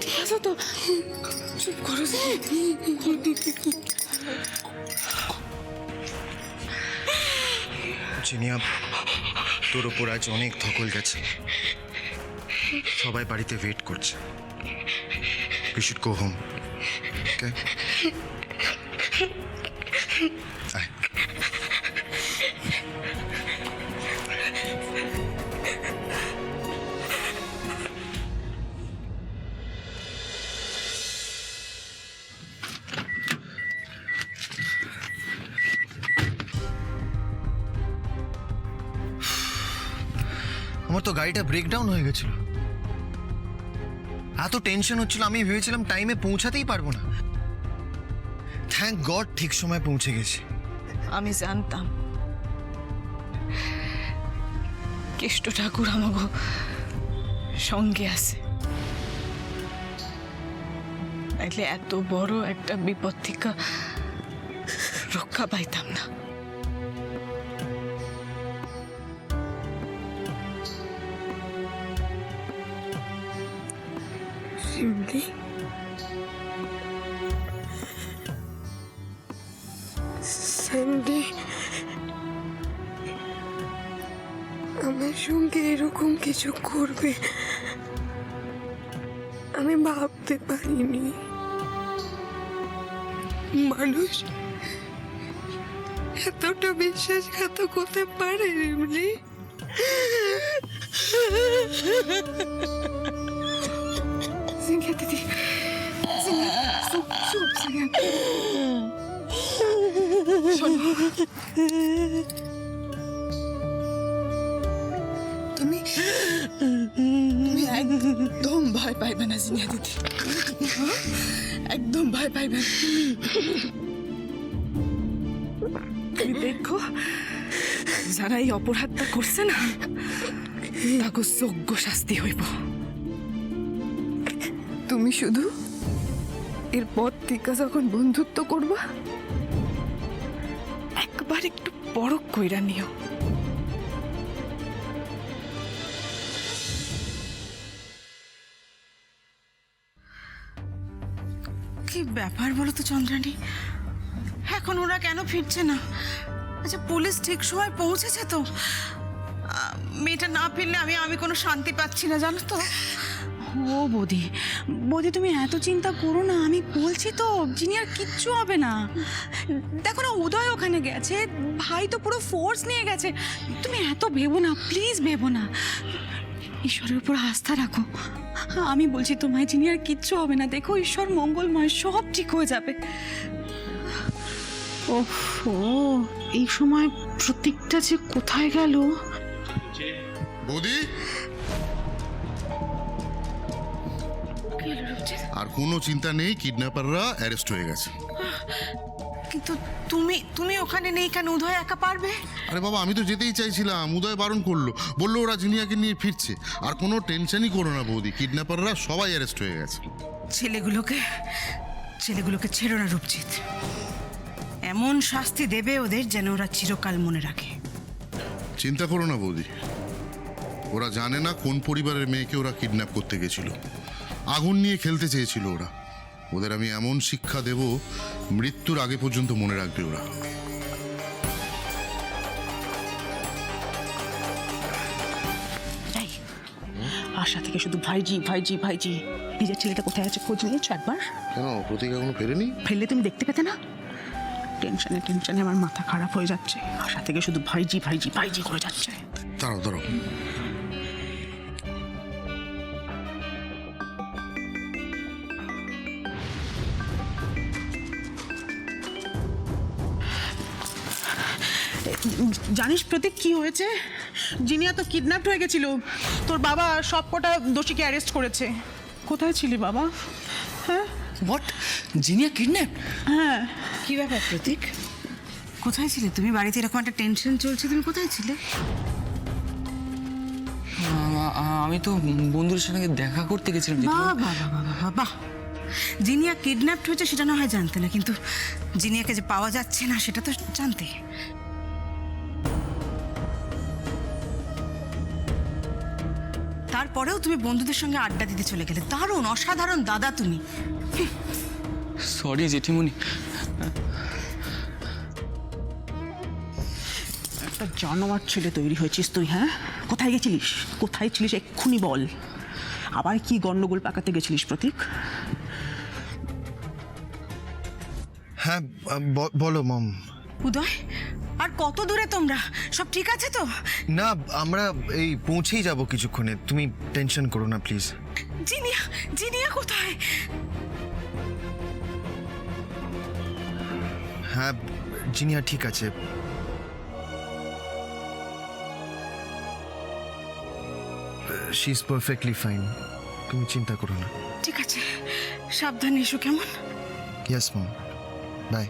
ঠিক আছে তো? চুপ করো। জিনিয়া, তোর ওপর আজ অনেক ধকল গেছে। সবাই বাড়িতে ওয়েট করছে। We should go home. Okay? আয়। আমার তো গাড়িটা ব্রেকডাউন হয়ে গেছিল। এত টেনশন হচ্ছিল, আমি ভেবেছিলাম টাইমে পৌঁছাতেই পারবো না। থ্যাংক গড ঠিক সময় পৌঁছে গেছি। আমি জানতাম কেষ্ট ঠাকুর আমাগো সঙ্গে আছে, নাইলে এত বড় একটা বিপদ থেকে রক্ষা পাইতাম না। শিউলি, স্যান্ডি আমার সঙ্গে এরকম কিছু করবে আমি ভাবতে পারিনি। মানুষ এতটা বিশ্বাসঘাতক হতে পারে রিমলি? সিংহা দিদি, তুমি একদম ভয় পাইবে না সিংহা দিদি, একদম ভয় পাইবে না। তুমি দেখো, যারা এই অপরাধটা করছে না তাকে যোগ্য শাস্তি হইব। তুমি শুধু এরপর থেকে যখন বন্ধুত্ব করবা একবার একটু পরখ কইরা নিও। কি ব্যাপার বলো তো চন্দ্রানী, এখন ওরা কেন ফিরছে না? আচ্ছা, পুলিশ ঠিক সময় পৌঁছেছে তো? মেয়েটা না ফিরলে আমি কোনো শান্তি পাচ্ছি না, জানো তো। ও বৌদি, বৌদি তুমি এত চিন্তা করো না, আমি বলছি তো জিনিয়ার কিচ্ছু হবে না। দেখো না, উদয় ওখানে গেছে, ভাই তো পুরো ফোর্স নিয়ে গেছে। তুমি এত ভেবো না, প্লিজ ভেবো না, ঈশ্বরের উপর আস্থা রাখো। আমি বলছি তোমায়, জিনিয়ার কিচ্ছু হবে না। দেখো, ঈশ্বর মঙ্গলময়, সব ঠিক হয়ে যাবে। ওহো, এই সময় প্রতীকটা যে কোথায় গেল? বৌদি, আর কোনো চিন্তা নেই, কিডন্যাপাররা অ্যারেস্ট হয়ে গেছে। কিন্তু তুমি ওখানে নেই কেন? উদয় একা পারবে? আরে বাবা, আমি তো যেতেই চাইছিলাম, উদয় বারণ করলো, বললো ওরা জিনিয়াকে নিয়ে ফিরছে। আর কোনো টেনশনই করো না বৌদি, কিডন্যাপাররা সবাই অ্যারেস্ট হয়ে গেছে। ছেলেগুলোকে ছেড়ো না রূপজিৎ, এমন শাস্তি দেবে ওদের যেন ওরা চিরকাল মনে রাখে। চিন্তা করো না বৌদি, ওরা জানে না কোন পরিবারের মেয়েকে ওরা কিডন্যাপ করতে গেছিল। আগুন নিয়ে খেলতে চেয়েছিল ওরা। ওদের আমি এমন শিক্ষা দেব, মৃত্যুর আগে পর্যন্ত মনে রাখবে ওরা। আশা থেকে শুধু ভাইজি ভাইজি ভাইজি। নিজের ছেলেটা কোথায় আছে খোঁজ নিয়েছো একবার? কেন, প্রতীক এখনো ফেরেনি? ফেললে তুমি দেখতে পেতে না? টেনশনে আমার মাথা খারাপ হয়ে যাচ্ছে। আশা থেকে শুধু ভাইজি ভাইজি ভাইজি করে যাচ্ছে। দাঁড়াও দাঁড়াও, জানিস প্রতীক কি হয়েছে? জিনিয়া তো কিডন্যাপড হয়ে গেছিল। তোর বাবা সব কটা দোষীকে অ্যারেস্ট করেছে। কোথায় ছিলি বাবা? হ্যাঁ, হোয়াট? জিনিয়া কিডন্যাপ? হ্যাঁ। কি ব্যাপার প্রতীক, কোথায় ছিলে তুমি? বাড়িতে এরকম একটা টেনশন চলছে, তুমি কোথায় ছিলে? আমি তো বন্ধুর সঙ্গে দেখা করতে গেছিলাম। বাহ, জিনিয়া কিডন্যাপড হয়েছে সেটা না হয় জানতে না, কিন্তু জিনিয়াকে যে পাওয়া যাচ্ছে না সেটা তো জানতে। তারপরেও তুমি বন্ধুদের সঙ্গে আড্ডা দিতে চলে গেলে। দারুণ, অসাধারণ দাদা তুমি। সরি জেঠিমণি। একটা জানোয়ার ছেলে তৈরি হয়েছিস তুই, হ্যাঁ? কোথায় গেছিলিস? কোথায় ছিলিস এক্ষুনি বল। আবার কি গন্ডগোল পাকাতে গেছিলিস প্রতীক? হ্যাঁ বলো মম। উদয়, আর কত দূরে তোমরা? সব ঠিক আছে তো? না, আমরা এই পৌঁছেই যাব কিছুক্ষণে, তুমি টেনশন করো না প্লিজ। জিনিয়া, জিনিয়া কোথায়? হ্যাঁ জিনিয়া ঠিক আছে। শি ইজ পারফেক্টলি ফাইন, তুমি চিন্তা করো না। ঠিক আছে, সাবধানে এসো কেমন? Yes mom, bye.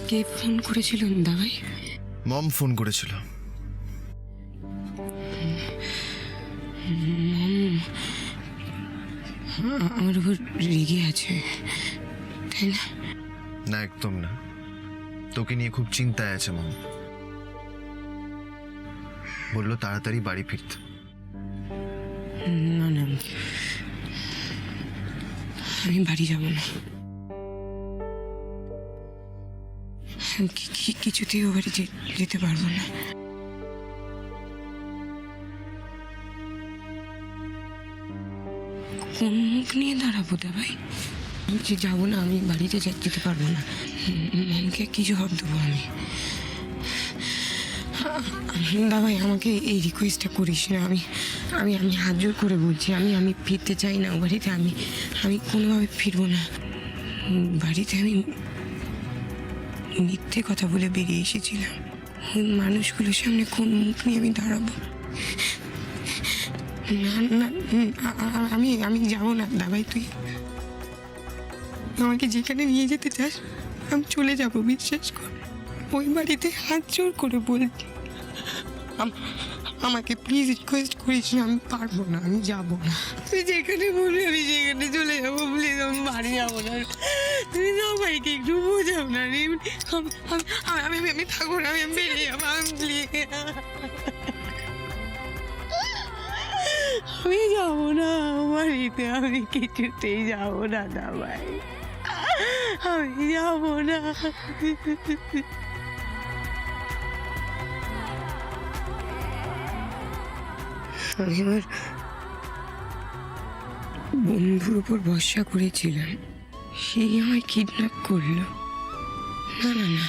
কে ফোন করেছিল দাদাই? মম ফোন করেছিল। আমার উপর রেগে আছে, তাই না? না একদম না, তোকে নিয়ে খুব চিন্তায় আছে মম। বললো তাড়াতাড়ি বাড়ি ফিরতে। না না, আমি বাড়ি যাব না। আমি কিছুতেই ও বাড়ি যেতে পারবো না। কোন মুখ নিয়ে দাঁড়াবো দাবাই? যে যাবো না, আমি বাড়িতে যেতে পারবো না। মনকে কি জবাব দেবো আমি? দাবাই, আমাকে এই রিকোয়েস্টটা করিস না। আমি আমি আমি হাত জোর করে বলছি, আমি ফিরতে চাই না ও বাড়িতে। আমি কোনোভাবে ফিরবো না বাড়িতে। আমি মিথ্যে কথা বলে বেরিয়ে এসেছিলাম। ওই মানুষগুলোর সামনে কোন মুখ নিয়ে আমি দাঁড়াবো? না না, আমি যাবো না দাবাই। তুই আমাকে যেখানে নিয়ে যেতে চাস আমি চলে যাব, বিশ্বাস কর। ওই বাড়িতে হাত জোর করে বলছি, আমাকে প্লিজ রিকোয়েস্ট করিস না। আমি পারবো না, আমি যাবো না। তুই যেখানে বলবি আমি সেখানে চলে যাবো, প্লিজ। আমি বাড়ি যাবো না। তুমি সবাইকে একটু বোঝাও না রে। আমি থাকবো না, আমি বেরিয়ে যাবো। আমি যাবো না বাড়িতে, আমি কিছুতেই যাবো না দাবাই। আমি যাবো না। আমি আমার বন্ধুর উপর ভরসা করেছিলাম, সেই আমায় কিডন্যাপ করলো। না না না,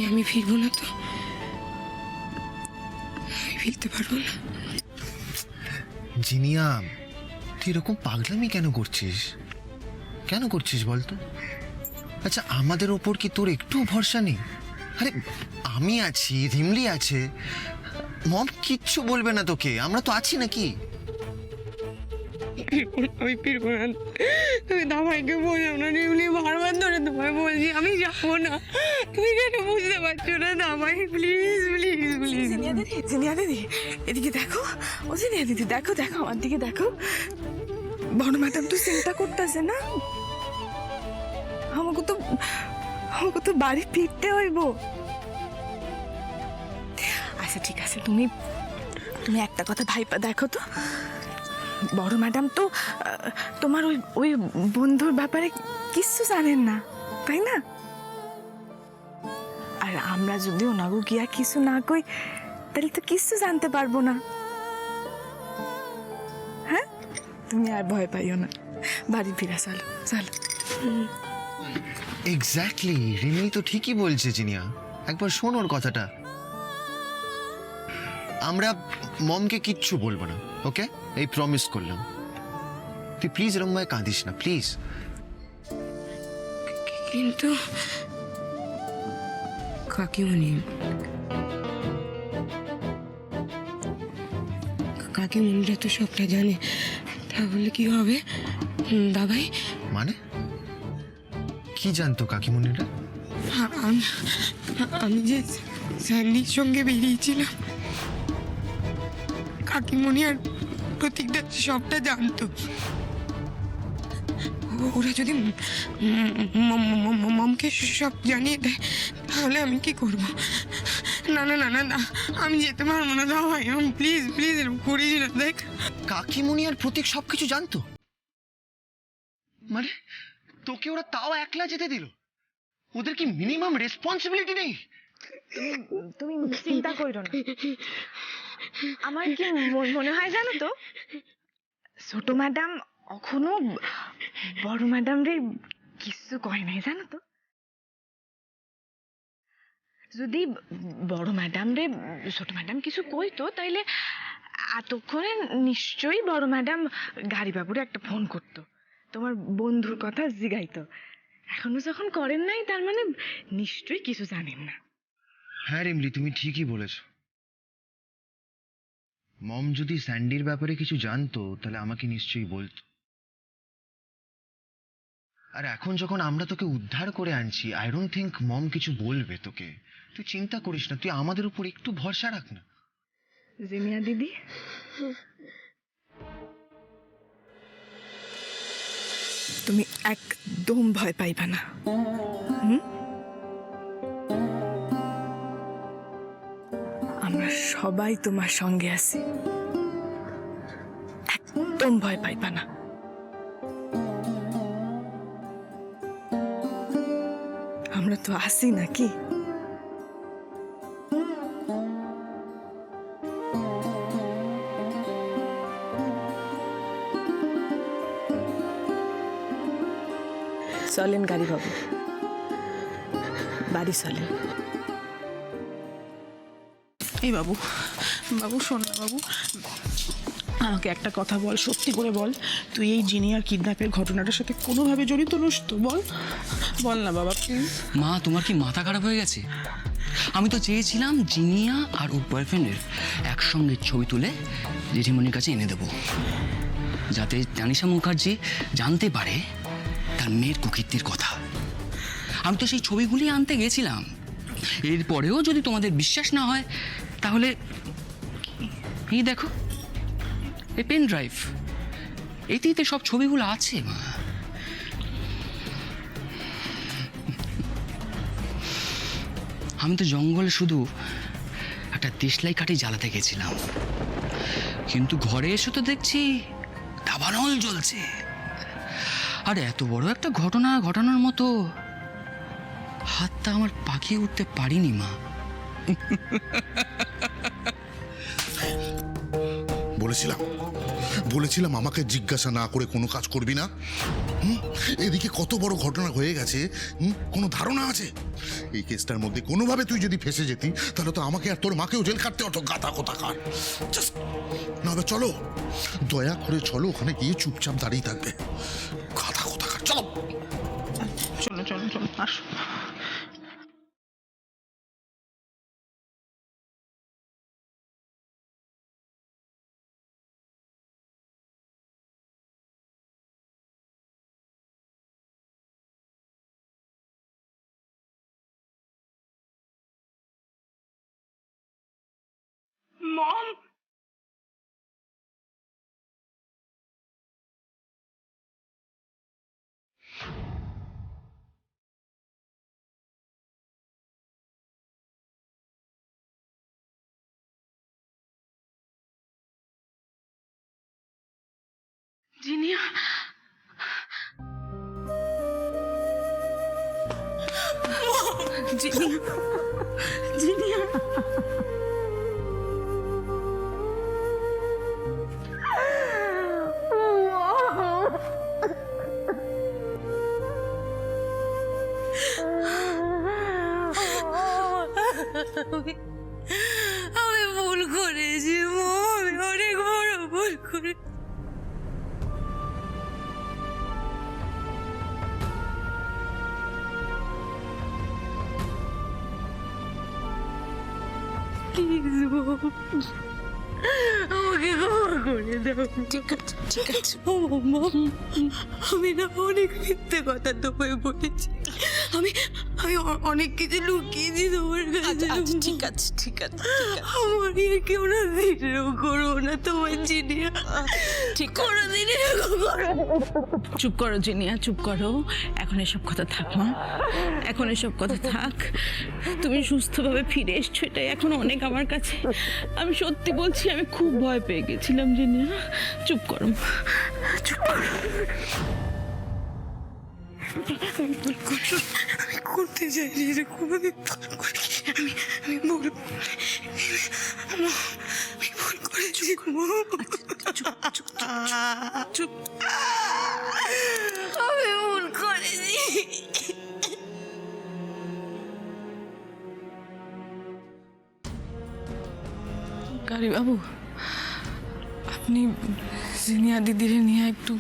আমি ফিরবো না। তো আমি ফিরতে পারবো না। জিনিয়া, তুই এরকম পাগলামি কেন করছিস? কেন করছিস বলতো? আচ্ছা, আমাদের ওপর কি তোর একটু ভরসা নেই? আরে আমি আছি, রিমলি আছে, মম কিচ্ছু বলবে না তোকে, আমরা তো আছি নাকি? আমি ফিরবো না। তুমি দামাইকে বোঝাও না, এমনি বারবার ধরে তোমায় বলছি আমি যাবো না। তুমি কেন বুঝতে পারছো না দামাই? Please please please. জিনিয়া দিদি, এদিকে দেখো। ও জিনিয়া দিদি, দেখো দেখো আমার দিকে দেখো। বড় ম্যাডাম তো চিন্তা করতেছে না? আমাকে তো বাড়ি ফিরতে হইব। আচ্ছা ঠিক আছে, তুমি একটা কথা ভাইপা দেখো তো। বড় ম্যাডাম তো তোমার ওই বন্ধুর ব্যাপারে কিচ্ছু জানেন না, তাই না? আর আমরা যদি ওনাগো গিয়া কিছু না কই, তাহলে তো কিচ্ছু জানতে পারবো না। হ্যাঁ, তুমি আর ভয় পাইও না, বাড়ি ফিরা চলো চলো। এক্স্যাক্টলি, রিমলি তো ঠিকই বলছে জিনিয়া। একবার শোন ওর কথাটা। আমরা মমকে কিচ্ছু বলবো না, ওকে? এই প্রমিস করলাম। তুই প্লিজ এরকম ভাবে কাঁদিস না, প্লিজ। কিন্তু কাকিমণি, কাকিমণিরা তো সবটা জানে, তাহলে কি হবে দাবাই? মানে কি জানতো কাকিমণিরা? আমি যে স্যান্ডির সঙ্গে বেরিয়েছিলাম, কাকিমণি আর প্রতীকটা সবটা জানতো। ওরা যদি মমকে সব জানিয়ে দেয় তাহলে আমি কি করব? না না না না না, আমি যেতে পারবো না। দাও ভাই, প্লিজ প্লিজ, এরকম করিস না। দেখ, কাকিমুনি আর প্রতীক সবকিছু জানতো, মানে তোকে ওরা তাও একলা যেতে দিল? ওদের কি মিনিমাম রেসপন্সিবিলিটি নেই? তুমি চিন্তা করো না। আমার কি মনে হয় জানো তো, ছোট ম্যাডাম এখনো বড় ম্যাডাম রে কিছু কয় নাই জানো তো। যদি বড় ম্যাডাম রে ছোট ম্যাডাম কিছু কইতো তাইলে এতক্ষণে নিশ্চয়ই বড় ম্যাডাম গাড়ি বাবুরে একটা ফোন করতো, তোমার বন্ধুর কথা জিগাইতো। এখনো যখন করেন নাই তার মানে নিশ্চয়ই কিছু জানেন না। হ্যাঁ রিমলি, তুমি ঠিকই বলেছ। মম যদি স্যান্ডির ব্যাপারে কিছু জানতো তাহলে আমাকে নিশ্চয়ই বলতো। আর এখন যখন আমরা তোকে উদ্ধার করে আনছি, আই ডোন্ট থিঙ্ক মম কিছু বলবে তোকে। তুই চিন্তা করিস না, তুই আমাদের উপর একটু ভরসা রাখ না। জিমিয়া দিদি, তুমি একদম ভয় পাইবা না। আমরা সবাই তোমার সঙ্গে আছি, একদম ভয় পাইবা না। আমরা তো আছি নাকি? চলেন গাড়ি বাবু, বাড়ি চলেন। এই বাবু, বাবু শোন না বাবু, আমাকে একটা কথা বল, সত্যি করে বল, তুই এই জিনিয়ার কিডন্যাপের ঘটনাটার সাথে কোনোভাবে জড়িত নস তো? বল বল না বাবা প্লিজ। মা, তোমার কি মাথা খারাপ হয়ে গেছে? আমি তো চেয়েছিলাম জিনিয়া আর ওর বয়ফ্রেন্ডের একসঙ্গে ছবি তুলে জেঠিমণির কাছে এনে দেবো, যাতে তানিশা মুখার্জি জানতে পারে তার মেয়ের কুকীর্তির কথা। আমি তো সেই ছবিগুলি আনতে গেছিলাম। এরপরেও যদি তোমাদের বিশ্বাস না হয় তাহলে এই দেখো, এই পেন ড্রাইভ, এতে সব ছবিগুলো আছে মা। আমি তো জঙ্গলে শুধু একটা দেশলাই কাঠি জ্বালাতে গেছিলাম, কিন্তু ঘরে এসে তো দেখছি দাবানল জ্বলছে। আর এত বড় একটা ঘটনা ঘটানোর মতো হাতটা আমার পাকিয়ে উঠতে পারিনি মা। বলেছিলাম আমাকে জিজ্ঞাসা না করে কোনো কাজ করবি না। এদিকে কত বড় ঘটনা হয়ে গেছে, কোনো ধারণা আছে? এই কেসটার মধ্যে কোনোভাবে তুই যদি ফেসে যেতি তাহলে তো আমাকে আর তোর মাকেও জেল খাটতে হতো। গাধা কোথাকার। জাস্ট না, চলো, দয়া করে চলো, ওখানে গিয়ে চুপচাপ দাঁড়িয়ে থাকবে। গাধা কোথাকার, চলো। চলো চলো চলো, আসো। মম, জিনিয়া, জিনিয়া, জিনিয়া, আমি ভুল করেছি মম, আমি অনেক বড় ভুল করে। প্লিজ মম, আমাকে ক্ষমা করে দাও। ঠিক আছে ঠিক আছে। ও মা, আমি না অনেক মিথ্যে কথা তোমায় বলেছি। আমি আমি অনেক কিছু লুকিয়েছি তোমার কাছে। আচ্ছা ঠিক আছে ঠিক আছে আমার কেউ না দিনেও করো না তোমার জিনিয়া, ঠিক কোনো দিনে করো। চুপ করো জিনিয়া, চুপ করো। এখন এসব কথা থাক মা, এখন এসব কথা থাক। তুমি সুস্থভাবে ফিরে এসছো, এটাই এখন অনেক আমার কাছে। আমি সত্যি বলছি, আমি খুব ভয় পেয়ে গেছিলাম জিনিয়া। চুপ করো মা, চুপ করো। আমি করতে চাইনি এরকম, আমি ভুল করেছি। চুপ, আমি ভুল করেছি। কারি বাবু, আপনি জিনিয়া দিদিরে নিয়ে একটু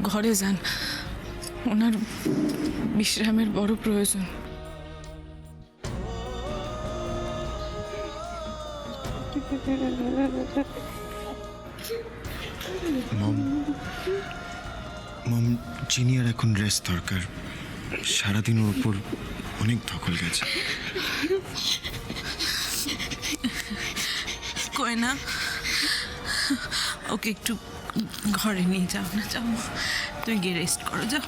ঘরে যান, ওনার বিশ্রামের বড় প্রয়োজন। মম, জিনিয়ার এখন রেস্ট দরকার। সারাদিন ওর উপর অনেক ধকল গেছে। কই না, ওকে একটু ঘরে নিয়ে যাও না, যাও মা, তুমি গিয়ে রেস্ট করো, যাও।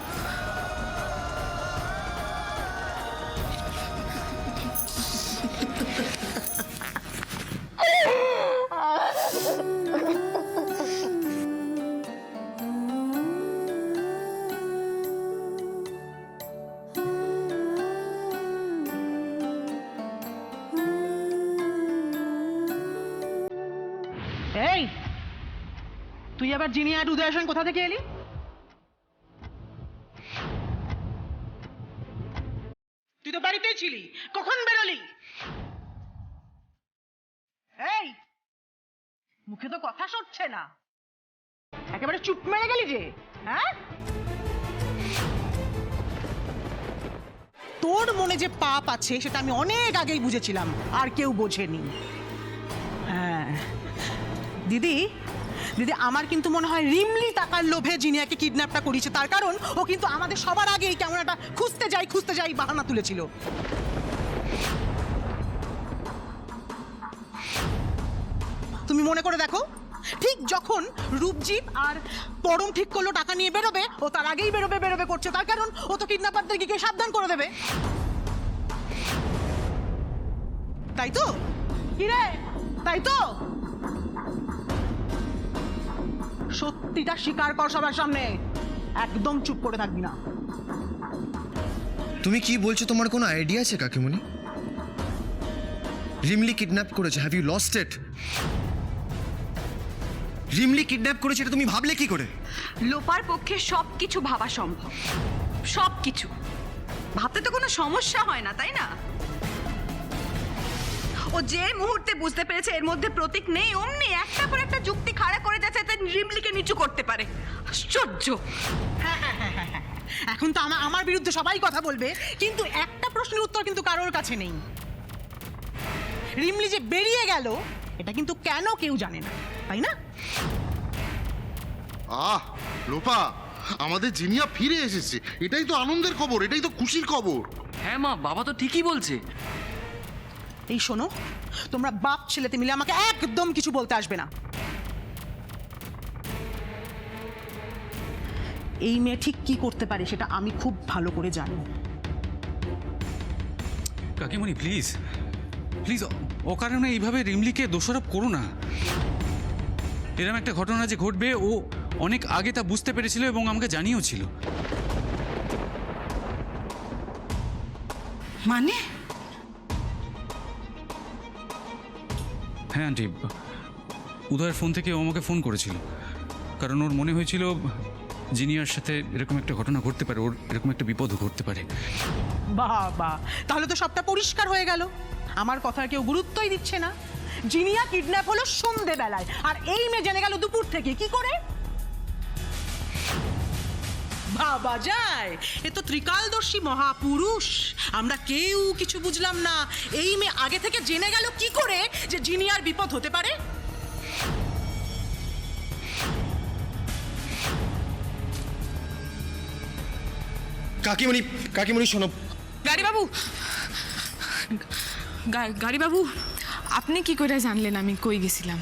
এই, তুই আবার জিনিয়া আর উদয়ের সঙ্গে কোথা থেকে এলি? তুই তো বাড়িতেই ছিলি, কখন বেরোলি? এই, মুখে তো কথা সরছে না, একেবারে চুপ মেরে গেলি যে। হ্যাঁ, তোর মনে যে পাপ আছে সেটা আমি অনেক আগেই বুঝেছিলাম, আর কেউ বোঝেনি। হ্যাঁ দিদি, দিদি আমার কিন্তু মনে হয় রিমলি টাকার লোভে জিনিয়াকে কিডন্যাপটা করেছে। তার কারণ ও কিন্তু আমাদের সবার আগেই কেমন একটা খুঁজতে যাই বাহানা তুলেছিল। তুমি মনে করে দেখো, ঠিক যখন রূপজিৎ আর পরম ঠিক করলো টাকা নিয়ে বেরোবে, ও তার আগেই বেরোবে করছে। তার কারণ ও তো কিডন্যাপারদেরকে গিয়ে সাবধান করে দেবে, তাই তো? কি রে, তাই তো? সত্যিটা স্বীকার কর সবার সামনে, একদম চুপ করে থাকবি না। তুমি কি বলছো? তোমার কোনো আইডিয়া আছে কাকিমণি? রিমলি কিডন্যাপ করেছে, have you lost it? Rimli kidnap করেছে এটা তুমি ভাবলে কি করে? লোপার পক্ষে সব কিছু ভাবা সম্ভব, সব কিছু ভাবতে তো কোনো সমস্যা হয় না, তাই না? ও যে মুহূর্তে বুঝতে পেরেছে এর মধ্যে প্রতীক নেই, অমনি একটা পর একটা যুক্তি খাড়া করে যাচ্ছে যাতে রিমলিকে নিচু করতে পারে। আশ্চর্য। এখন তো আমার বিরুদ্ধে সবাই কথা বলবে, কিন্তু একটা প্রশ্নের উত্তর কিন্তু কারোর কাছে নেই। রিমলি যে বেরিয়ে গেল এটা কিন্তু কেন কেউ জানে না, তাই না? লোপা, আমাদের জিনিয়া ফিরে এসেছে, এটাই তো আনন্দের খবর, এটাই তো খুশির খবর। হ্যাঁ মা, বাবা তো ঠিকই বলছে। এই শোনো, তোমরা বাপ ছেলেতে মিলে আমাকে একদম কিছু বলতে আসবে না। এই মেয়ে ঠিক কি করতে পারে সেটা আমি খুব ভালো করে জানি। কাকিমণি প্লিজ প্লিজ, ও কারণে এইভাবে রিমলিকে দোষারোপ করো না। এরকম একটা ঘটনা যে ঘটবে ও অনেক আগে তা বুঝতে পেরেছিল এবং আমাকে জানিয়েও ছিল। মানে হ্যাঁ আন্টি, উদয়ের ফোন থেকে ও আমাকে ফোন করেছিল, কারণ ওর মনে হয়েছিল জিনিয়ার সাথে এরকম একটা ঘটনা ঘটতে পারে, ওর এরকম একটা বিপদও ঘটতে পারে। বাবা, তাহলে তো সবটা পরিষ্কার হয়ে গেল। আমার কথার কেউ গুরুত্বই দিচ্ছে না। জিনিয়া কিডন্যাপ হলো সন্ধেবেলায়, আর এই মেয়ে জেনে গেল দুপুর থেকে। কি করে ভাবা যায়? এ তো ত্রিকালদর্শী মহাপুরুষ, আমরা কেউ কিছু বুঝলাম না। এই মেয়ে আগে থেকে জেনে গেল কি করে যে জিনিয়ার বিপদ হতে পারে? কাকিমণি কাকিমণি শোনো, গাড়িবাবু, গাড়িবাবু, আপনি কি করে জানলেন আমি কই গেছিলাম?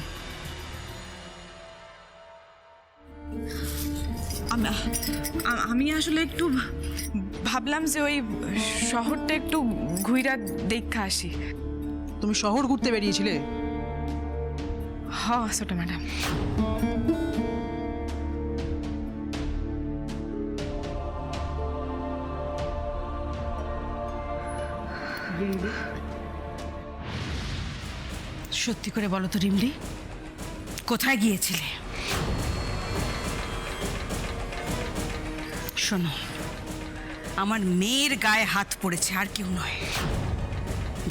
আমি আসলে একটু ভাবলাম যে ওই শহরটা একটু ঘুইরা দেখা আসি। তুমি শহর ঘুরতে বেরিয়েছিলে? হ ছোট ম্যাডাম। সত্যি করে বলো তো রিমলি, কোথায় গিয়েছিলে? শোনো, আমার মেয়ের গায়ে হাত পড়েছে, আর কেউ নয়।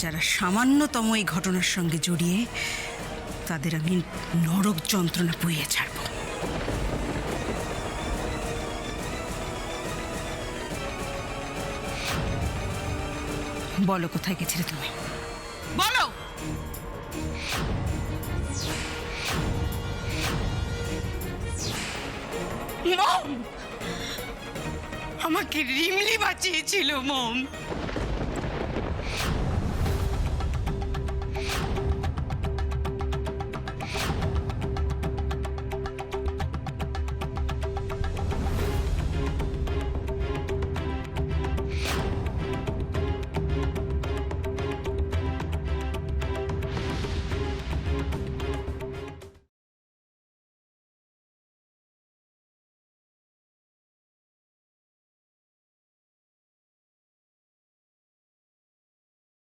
যারা সামান্যতম এই ঘটনার সঙ্গে জড়িয়ে, তাদের আমি নরক যন্ত্রণা পুড়িয়ে ছাড়ব। বলো কোথায় গেছিলে তুমি, বলো। মম, আমাকে রিমলি বাঁচিয়েছিল মম।